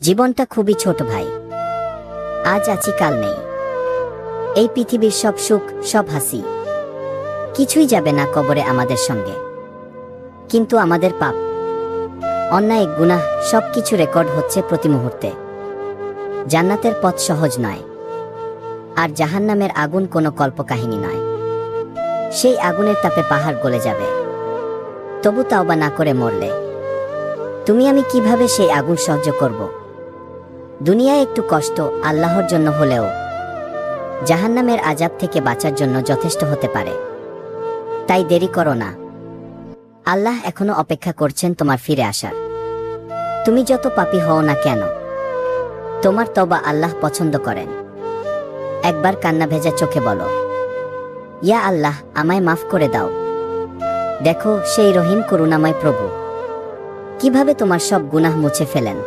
জীবনটা খুবই ছোট ভাই। আজ আছি কাল নেই। এই পৃথিবীর সব সুখ, সব হাসি কিছুই যাবে না কবরে আমাদের সঙ্গে। কিন্তু আমাদের পাপ, অন্যায়, গুনাহ সবকিছু রেকর্ড হচ্ছে প্রতি মুহূর্তে। জান্নাতের পথ সহজ নয়, আর জাহান্নামের আগুন কোনো কল্পকাহিনী নয়। সেই আগুনের তাপে পাহাড় গলে যাবে। তবু তাওবা না করে মরলে তুমি আমি কিভাবে সেই আগুন সহ্য করব? দুনিয়ায় একটু কষ্ট আল্লাহর জন্য হলেও জাহান্নামের আযাব থেকে বাঁচার জন্য যথেষ্ট হতে পারে। তাই দেরি করো না। আল্লাহ এখনো অপেক্ষা করছেন তোমার ফিরে আসার। তুমি যত পাপী হও না কেন, তোমার তওবা আল্লাহ পছন্দ করেন। একবার কান্না ভেজা চোখে বলো, ইয়া আল্লাহ, আমায় মাফ করে দাও। দেখো সেই রহিম করুণাময় প্রভু কিভাবে তোমার সব গুনাহ মুছে ফেলেন।